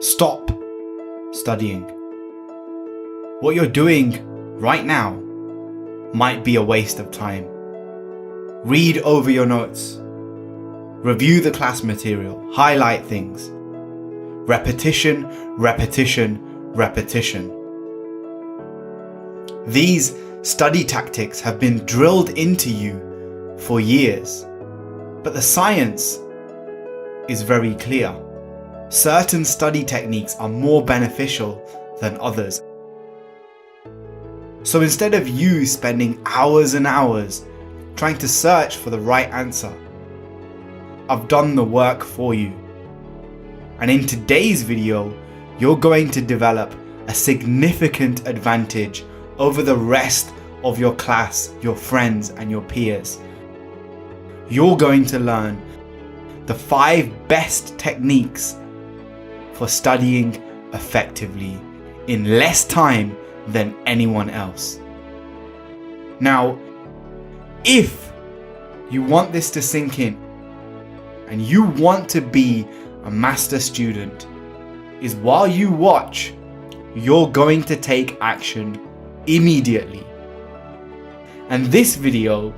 Stop studying. What you're doing right now might be a waste of time. Read over your notes. Review the class material. Highlight things. Repetition, repetition, repetition. These study tactics have been drilled into you for years, but the science is very clear. Certain study techniques are more beneficial than others. So instead of you spending hours and hours trying to search for the right answer, I've done the work for you. And in today's video, you're going to develop a significant advantage over the rest of your class, your friends, and your peers. You're going to learn the 5 best techniques for studying effectively in less time than anyone else. Now, if you want this to sink in and you want to be a master student, is while you watch, you're going to take action immediately. And this video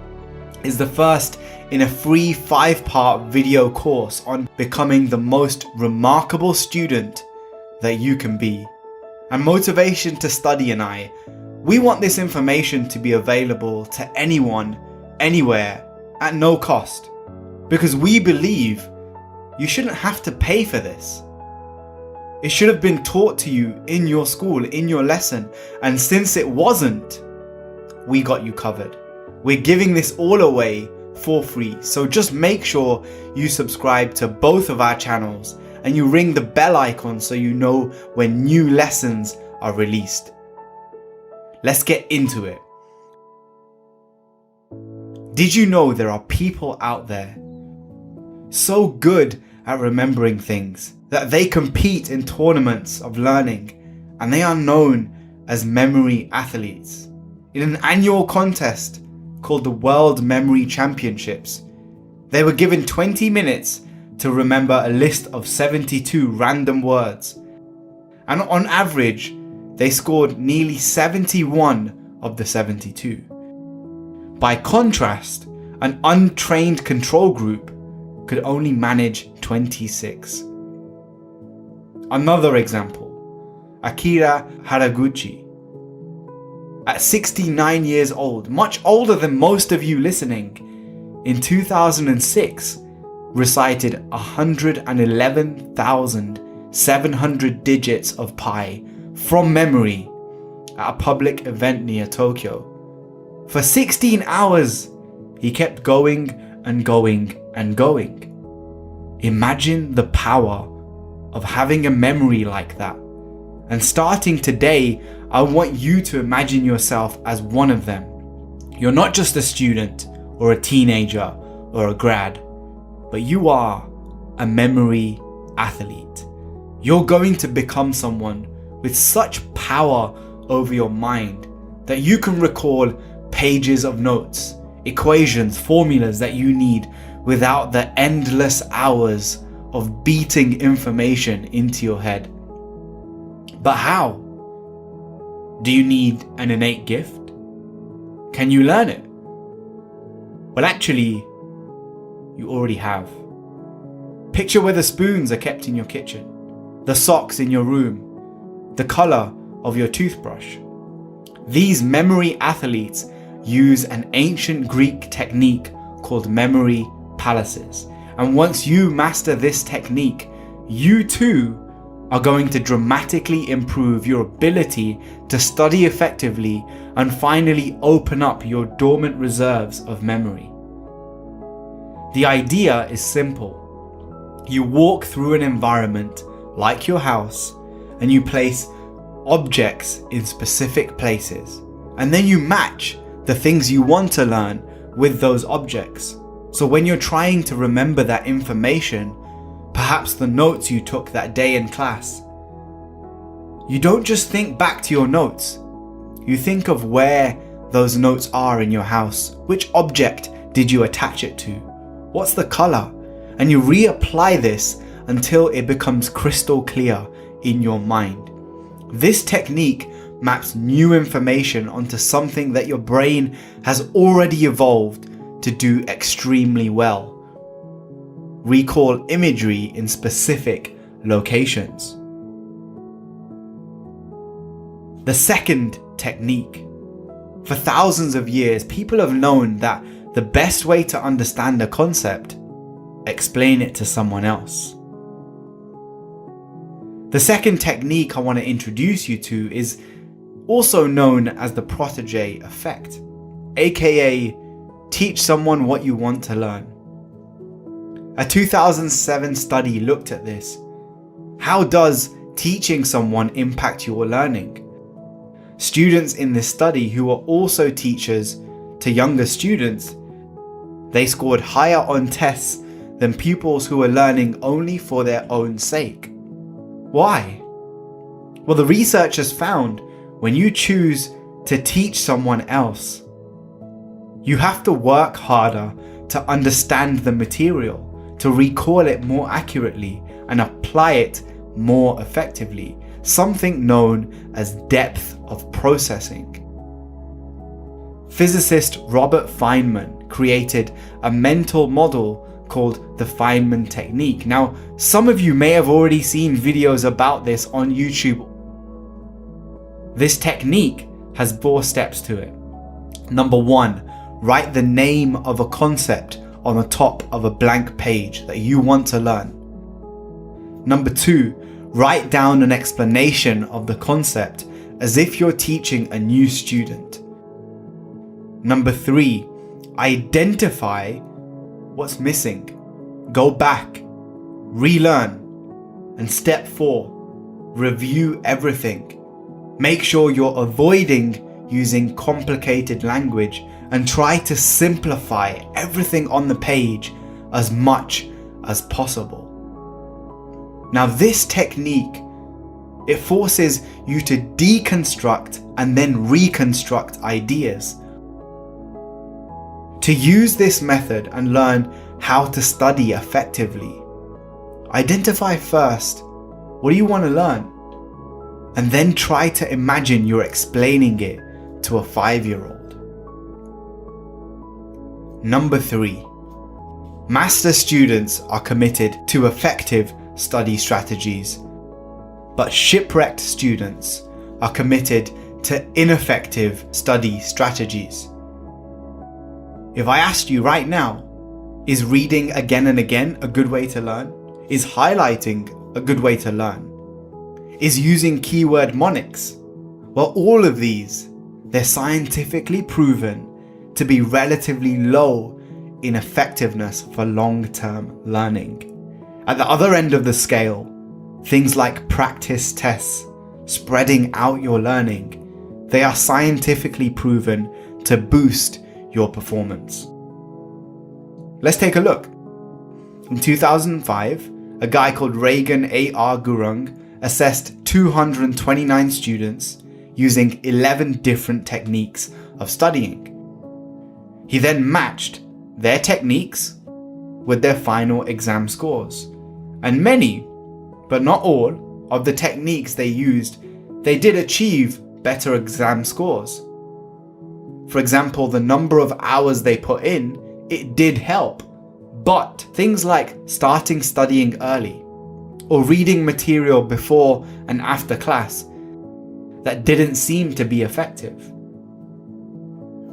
is the first in a free 5-part video course on becoming the most remarkable student that you can be. And Motivation to Study and I, we want this information to be available to anyone, anywhere, at no cost. Because we believe you shouldn't have to pay for this. It should have been taught to you in your school, in your lesson. And since it wasn't, we got you covered. We're giving this all away for free. So just make sure you subscribe to both of our channels and you ring the bell icon so you know when new lessons are released. Let's get into it. Did you know there are people out there so good at remembering things that they compete in tournaments of learning and they are known as memory athletes? In an annual contest called the World Memory Championships, they were given 20 minutes to remember a list of 72 random words. And on average, they scored nearly 71 of the 72. By contrast, an untrained control group could only manage 26. Another example, Akira Haraguchi. At 69 years old, much older than most of you listening, in 2006, recited 111,700 digits of pi from memory at a public event near Tokyo. For 16 hours, he kept going and going and going. Imagine the power of having a memory like that. And starting today, I want you to imagine yourself as one of them. You're not just a student or a teenager or a grad, but you are a memory athlete. You're going to become someone with such power over your mind that you can recall pages of notes, equations, formulas that you need without the endless hours of beating information into your head. But how? Do you need an innate gift? Can you learn it? Well, actually, you already have. Picture where the spoons are kept in your kitchen, the socks in your room, the color of your toothbrush. These memory athletes use an ancient Greek technique called memory palaces. And once you master this technique, you too are going to dramatically improve your ability to study effectively and finally open up your dormant reserves of memory. The idea is simple. You walk through an environment like your house and you place objects in specific places, and then you match the things you want to learn with those objects. So when you're trying to remember that information, perhaps the notes you took that day in class, you don't just think back to your notes. You think of where those notes are in your house. Which object did you attach it to? What's the color? And you reapply this until it becomes crystal clear in your mind. This technique maps new information onto something that your brain has already evolved to do extremely well. Recall imagery in specific locations. The second technique. For thousands of years, people have known that the best way to understand a concept, explain it to someone else. The second technique I want to introduce you to is also known as the protege effect, aka teach someone what you want to learn. A 2007 study looked at this. How does teaching someone impact your learning? Students in this study who were also teachers to younger students, they scored higher on tests than pupils who were learning only for their own sake. Why? Well, the researchers found when you choose to teach someone else, you have to work harder to understand the material, to recall it more accurately and apply it more effectively, something known as depth of processing. Physicist Robert Feynman created a mental model called the Feynman technique. Now, some of you may have already seen videos about this on YouTube. This technique has 4 steps to it. Number 1, write the name of a concept on the top of a blank page that you want to learn. Number 2, write down an explanation of the concept as if you're teaching a new student. Number 3, identify what's missing. Go back, relearn. And step 4, review everything. Make sure you're avoiding using complicated language and try to simplify everything on the page as much as possible. Now, this technique, it forces you to deconstruct and then reconstruct ideas. To use this method and learn how to study effectively, identify first what do you want to learn, and then try to imagine you're explaining it to a 5-year-old. Number 3, master students are committed to effective study strategies, but shipwrecked students are committed to ineffective study strategies. If I asked you right now, is reading again and again a good way to learn? Is highlighting a good way to learn? Is using keyword mnemonics? Well, all of these, they're scientifically proven to be relatively low in effectiveness for long-term learning. At the other end of the scale, things like practice tests, spreading out your learning, they are scientifically proven to boost your performance. Let's take a look. In 2005, a guy called Regan A.R. Gurung assessed 229 students using 11 different techniques of studying. He then matched their techniques with their final exam scores. And many, but not all, of the techniques they used, they did achieve better exam scores. For example, the number of hours they put in, it did help. But things like starting studying early or reading material before and after class, that didn't seem to be effective.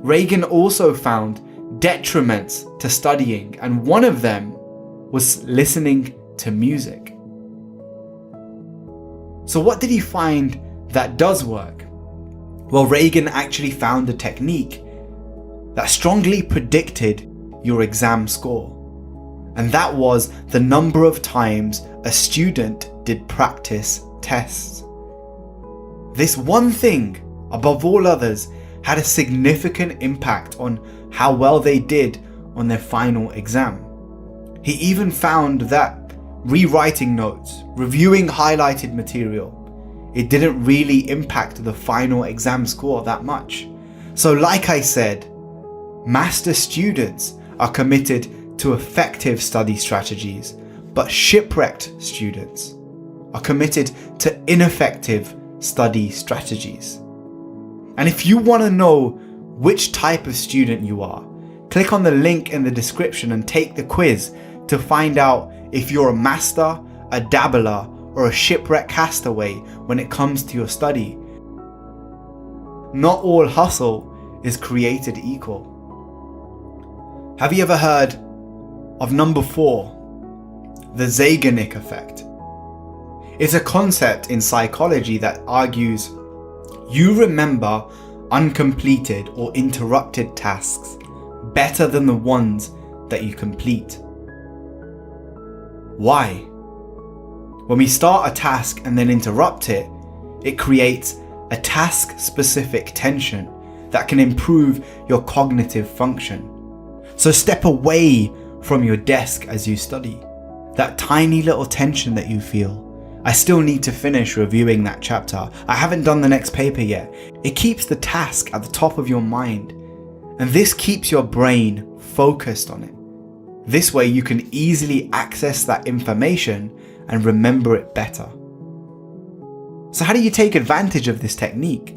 Regan also found detriments to studying, and one of them was listening to music. So what did he find that does work? Well, Regan actually found a technique that strongly predicted your exam score. And that was the number of times a student did practice tests. This one thing, above all others, had a significant impact on how well they did on their final exam. He even found that rewriting notes, reviewing highlighted material, it didn't really impact the final exam score that much. So like I said, master students are committed to effective study strategies, But shipwrecked students are committed to ineffective study strategies. And if you want to know which type of student you are, click on the link in the description and take the quiz to find out if you're a master, a dabbler, or a shipwreck castaway when it comes to your study. Not all hustle is created equal. Have you ever heard of number 4, the Zeigarnik effect? It's a concept in psychology that argues you remember uncompleted or interrupted tasks better than the ones that you complete. Why? When we start a task and then interrupt it, it creates a task-specific tension that can improve your cognitive function. So step away from your desk as you study. That tiny little tension that you feel. I still need to finish reviewing that chapter. I haven't done the next paper yet. It keeps the task at the top of your mind. And this keeps your brain focused on it. This way you can easily access that information and remember it better. So how do you take advantage of this technique?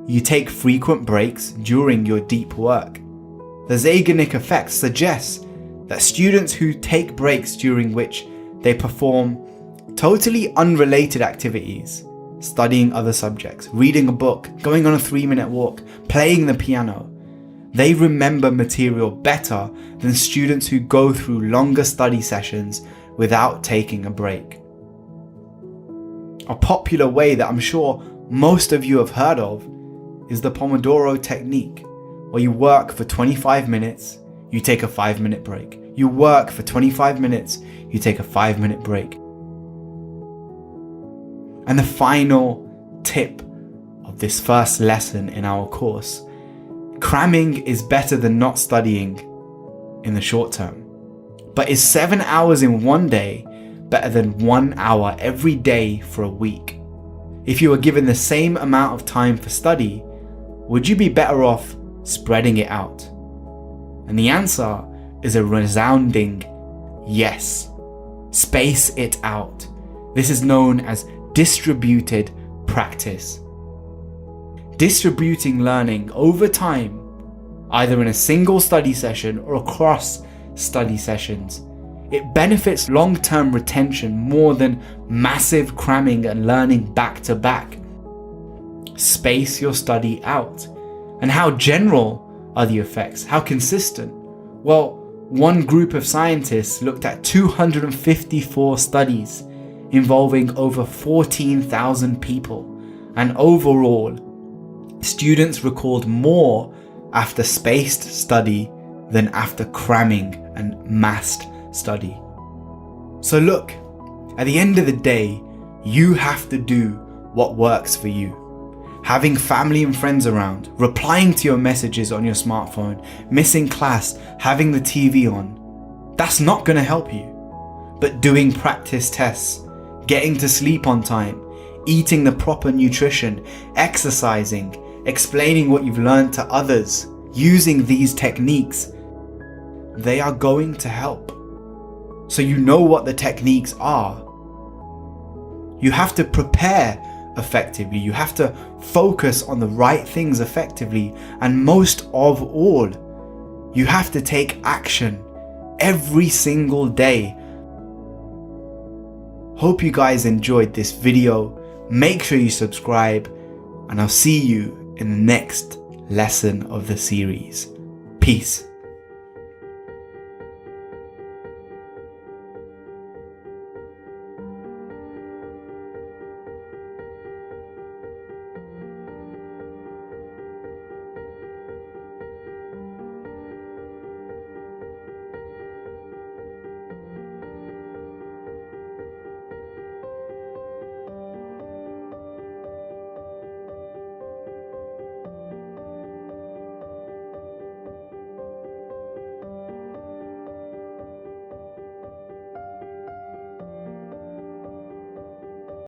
You take frequent breaks during your deep work. The Zeigarnik effect suggests that students who take breaks during which they perform totally unrelated activities, studying other subjects, reading a book, going on a 3-minute walk, playing the piano, they remember material better than students who go through longer study sessions without taking a break. A popular way that I'm sure most of you have heard of is the Pomodoro technique, where you work for 25 minutes, you take a 5-minute break. You work for 25 minutes, you take a 5-minute break. And the final tip of this first lesson in our course: cramming is better than not studying in the short term. But is 7 hours in one day better than 1 hour every day for a week? If you were given the same amount of time for study, would you be better off spreading it out? And the answer is a resounding yes. Space it out. This is known as distributed practice. Distributing learning over time, either in a single study session or across study sessions, it benefits long-term retention more than massive cramming and learning back to back. Space your study out. And how general are the effects? How consistent? Well, one group of scientists looked at 254 studies involving over 14,000 people, and overall, students recalled more after spaced study than after cramming and massed study. So look, at the end of the day, you have to do what works for you. Having family and friends around, replying to your messages on your smartphone, missing class, having the TV on, that's not going to help you. But doing practice tests, getting to sleep on time, eating the proper nutrition, exercising, explaining what you've learned to others, using these techniques, they are going to help. So you know what the techniques are. You have to prepare effectively. You have to focus on the right things effectively. And most of all, you have to take action every single day. Hope you guys enjoyed this video. Make sure you subscribe, and I'll see you in the next lesson of the series. Peace.